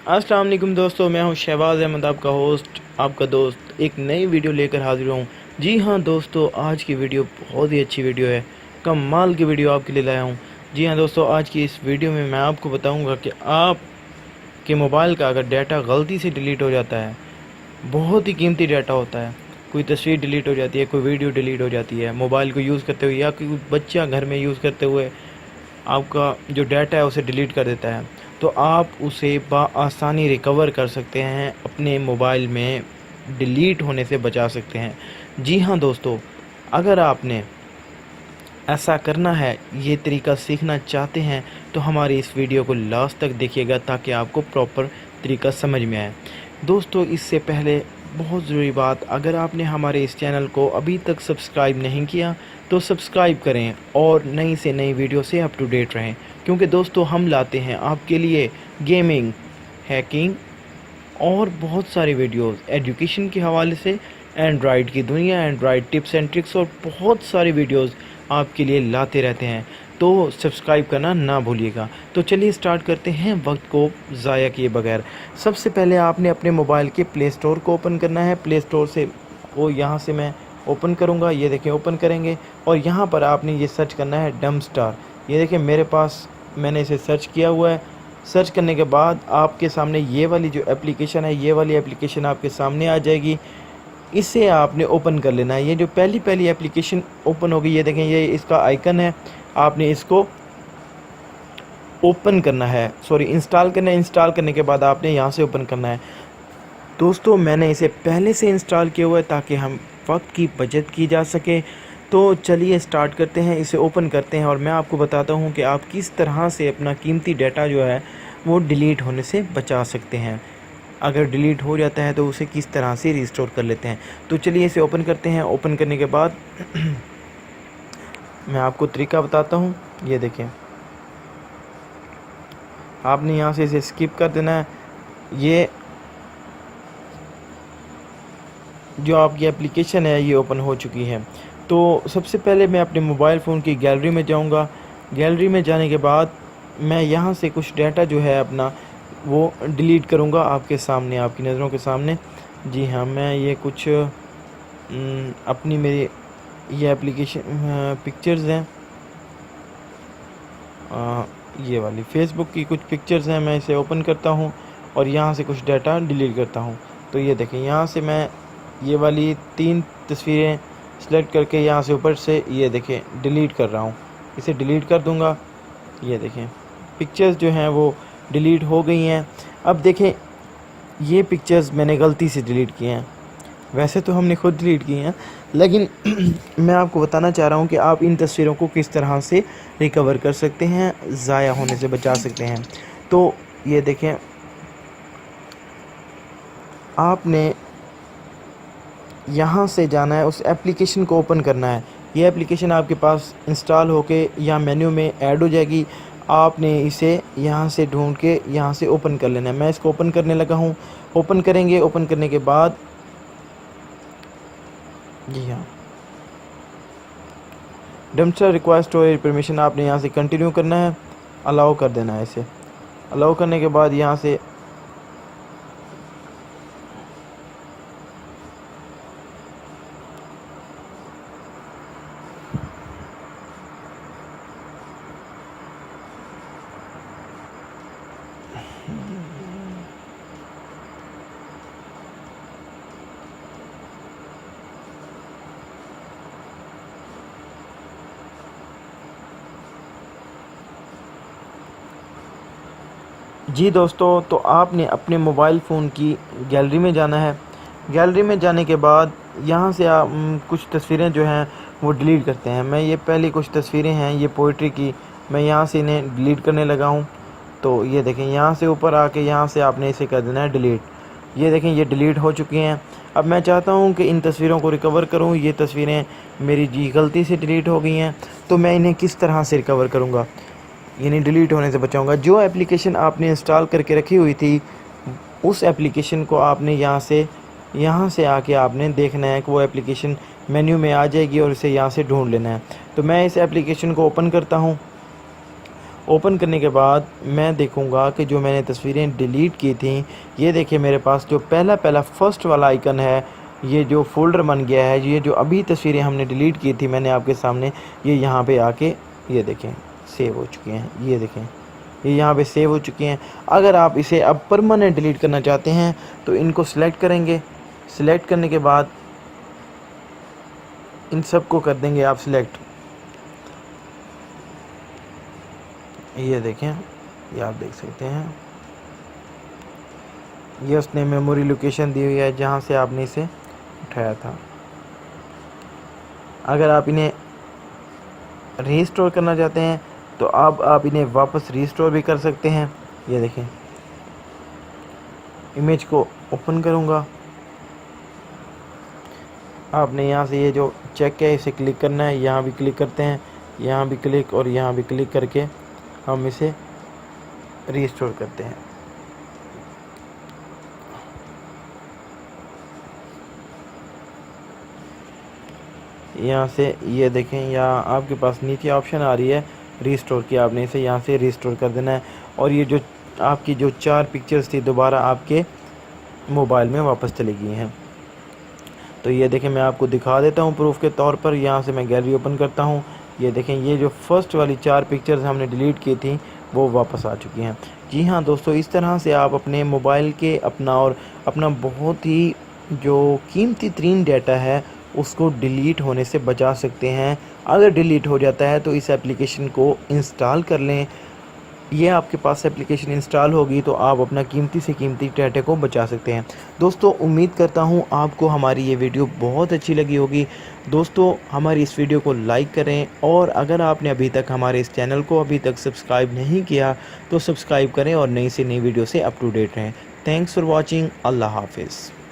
अस्सलाम वालेकुम दोस्तों, मैं हूं शहबाज अहमद, आपका होस्ट, आपका दोस्त, एक नई वीडियो लेकर हाजिर हूं। जी हां दोस्तों, आज की वीडियो बहुत ही अच्छी वीडियो है। कमाल की वीडियो आपके लिए लाया हूं। जी हां दोस्तों, आज की इस वीडियो में मैं आपको बताऊंगा कि आपके मोबाइल का अगर डाटा गलती से डिलीट हो जाता है, बहुत ही कीमती डाटा होता है, कोई तस्वीर डिलीट हो जाती है, कोई वीडियो डिलीट हो जाती है मोबाइल को यूज़ करते हुए, या कोई बच्चा घर में यूज़ करते हुए आपका जो डाटा है उसे डिलीट कर देता है, तो आप उसे आसानी रिकवर कर सकते हैं, अपने मोबाइल में डिलीट होने से बचा सकते हैं। जी हाँ दोस्तों, अगर आपने ऐसा करना है, ये तरीका सीखना चाहते हैं, तो हमारी इस वीडियो को लास्ट तक देखिएगा ताकि आपको प्रॉपर तरीका समझ में आए। दोस्तों, इससे पहले बहुत ज़रूरी बात, अगर आपने हमारे इस चैनल को अभी तक सब्सक्राइब नहीं किया तो सब्सक्राइब करें और नई से नई वीडियो से अप टू डेट रहें, क्योंकि दोस्तों हम लाते हैं आपके लिए गेमिंग, हैकिंग और बहुत सारी वीडियोस एजुकेशन के हवाले से, एंड्रॉयड की दुनिया, एंड्रॉयड टिप्स एंड ट्रिक्स और बहुत सारी वीडियोस आपके लिए लाते रहते हैं। तो सब्सक्राइब करना ना भूलिएगा। तो चलिए स्टार्ट करते हैं वक्त को ज़ाया किए बगैर। सबसे पहले आपने अपने मोबाइल के प्ले स्टोर को ओपन करना है। प्ले स्टोर से वो यहाँ से मैं ओपन करूँगा, ये देखें ओपन करेंगे और यहाँ पर आपने ये सर्च करना है डम्बस्टार। ये देखें मेरे पास, मैंने इसे सर्च किया हुआ है। सर्च करने के बाद आपके सामने ये वाली जो एप्लीकेशन है, ये वाली एप्लीकेशन आपके सामने आ जाएगी। इसे आपने ओपन कर लेना है। ये जो पहली एप्लीकेशन ओपन होगी, ये देखें ये इसका आइकन है, आपने इसको ओपन करना है, सॉरी इंस्टॉल करना है। इंस्टॉल करने के बाद आपने यहाँ से ओपन करना है। दोस्तों, मैंने इसे पहले से इंस्टॉल किया हुआ है ताकि हम वक्त की बचत की जा सके। तो चलिए स्टार्ट करते हैं, इसे ओपन करते हैं और मैं आपको बताता हूँ कि आप किस तरह से अपना कीमती डाटा जो है वो डिलीट होने से बचा सकते हैं। अगर डिलीट हो जाता है तो उसे किस तरह से रिस्टोर कर लेते हैं। तो चलिए इसे ओपन करते हैं। ओपन करने के बाद मैं आपको तरीका बताता हूँ। ये देखें, आपने यहाँ से इसे स्किप कर देना है। ये जो आपकी एप्लीकेशन है ये ओपन हो चुकी है। तो सबसे पहले मैं अपने मोबाइल फ़ोन की गैलरी में जाऊंगा। गैलरी में जाने के बाद मैं यहाँ से कुछ डाटा जो है अपना वो डिलीट करूँगा आपके सामने, आपकी नज़रों के सामने। जी हाँ, मैं ये कुछ अपनी मेरी ये एप्लीकेशन पिक्चर्स हैं, ये वाली फेसबुक की कुछ पिक्चर्स हैं। मैं इसे ओपन करता हूँ और यहाँ से कुछ डाटा डिलीट करता हूँ। तो ये देखें, यहाँ से मैं ये वाली 3 तस्वीरें सेलेक्ट करके यहाँ से ऊपर से ये देखें डिलीट कर रहा हूँ। इसे डिलीट कर दूँगा। ये देखें पिक्चर्स जो हैं वो डिलीट हो गई हैं। अब देखें, ये पिक्चर्स मैंने गलती से डिलीट किए हैं। वैसे तो हमने खुद डिलीट किए हैं, लेकिन मैं आपको बताना चाह रहा हूँ कि आप इन तस्वीरों को किस तरह से रिकवर कर सकते हैं, ज़ाया होने से बचा सकते हैं। तो ये देखें, आपने यहाँ से जाना है, उस एप्लीकेशन को ओपन करना है। ये एप्लीकेशन आपके पास इंस्टॉल होके या मेन्यू में ऐड हो जाएगी। आपने इसे यहाँ से ढूंढ के यहाँ से ओपन कर लेना है। मैं इसको ओपन करने लगा हूँ। ओपन करेंगे, ओपन करने के बाद जी हाँ, डम्पस्टर रिक्वायर्ड स्टोरेज परमिशन, आपने यहाँ से कंटिन्यू करना है, अलाउ कर देना है। इसे अलाउ करने के बाद यहाँ से जी दोस्तों, तो आपने अपने मोबाइल फ़ोन की गैलरी में जाना है। गैलरी में जाने के बाद यहाँ से आप कुछ तस्वीरें जो हैं वो डिलीट करते हैं। मैं ये पहली कुछ तस्वीरें हैं ये पोइट्री की, मैं यहाँ से इन्हें डिलीट करने लगा हूँ। तो ये देखें, यहाँ से ऊपर आके यहाँ से आपने इसे कर देना है डिलीट। ये देखें, ये डिलीट हो चुकी हैं। अब मैं चाहता हूँ कि इन तस्वीरों को रिकवर करूँ। ये तस्वीरें मेरी जी गलती से डिलीट हो गई हैं, तो मैं इन्हें किस तरह से रिकवर करूँगा, यानी डिलीट होने से बचाऊंगा। जो एप्लीकेशन आपने इंस्टॉल करके रखी हुई थी, उस एप्लीकेशन को आपने यहाँ से आके आपने देखना है कि वो एप्लीकेशन मेन्यू में आ जाएगी और इसे यहाँ से ढूंढ लेना है। तो मैं इस एप्लीकेशन को ओपन करता हूँ। ओपन करने के बाद मैं देखूंगा कि जो मैंने तस्वीरें डिलीट की थी, ये देखिए मेरे पास जो पहला फर्स्ट वाला आइकन है, ये जो फ़ोल्डर बन गया है, ये जो अभी तस्वीरें हमने डिलीट की थी मैंने आपके सामने, ये यहाँ पे आके ये देखें सेव हो चुकी हैं। ये देखें ये यहाँ पे सेव हो चुकी हैं। अगर आप इसे अब परमानेंट डिलीट करना चाहते हैं तो इनको सिलेक्ट करेंगे। सिलेक्ट करने के बाद इन सब को कर देंगे आप सिलेक्ट। ये देखें, ये आप देख सकते हैं, ये उसने मेमोरी लोकेशन दी हुई है जहाँ से आपने इसे उठाया था। अगर आप इन्हें रीस्टोर करना चाहते हैं तो अब आप इन्हें वापस रीस्टोर भी कर सकते हैं। ये देखें, इमेज को ओपन करूँगा, आपने यहाँ से ये जो चेक है इसे क्लिक करना है। यहाँ भी क्लिक करते हैं, यहाँ भी क्लिक और यहाँ भी क्लिक करके हम इसे रीस्टोर करते हैं। यहाँ से ये देखें, यहाँ आपके पास नीचे ऑप्शन आ रही है रीस्टोर की, आपने इसे यहाँ से रीस्टोर कर देना है और ये जो आपकी जो 4 पिक्चर्स थी दोबारा आपके मोबाइल में वापस चली गई हैं। तो ये देखें, मैं आपको दिखा देता हूँ प्रूफ के तौर पर। यहाँ से मैं गैलरी ओपन करता हूँ। ये देखें, ये जो फर्स्ट वाली 4 पिक्चर्स हमने डिलीट की थी वो वापस आ चुकी हैं। जी हाँ दोस्तों, इस तरह से आप अपने मोबाइल के अपना बहुत ही जो कीमती तरीन डाटा है उसको डिलीट होने से बचा सकते हैं। अगर डिलीट हो जाता है तो इस एप्लीकेशन को इंस्टॉल कर लें। ये आपके पास एप्लीकेशन इंस्टॉल होगी तो आप अपना कीमती से कीमती डाटा को बचा सकते हैं। दोस्तों, उम्मीद करता हूँ आपको हमारी ये वीडियो बहुत अच्छी लगी होगी। दोस्तों, हमारी इस वीडियो को लाइक करें और अगर आपने अभी तक हमारे इस चैनल को अभी तक सब्सक्राइब नहीं किया तो सब्सक्राइब करें और नई से नई वीडियो से अप टू डेट रहें। Thanks for watching. अल्लाह हाफिज़।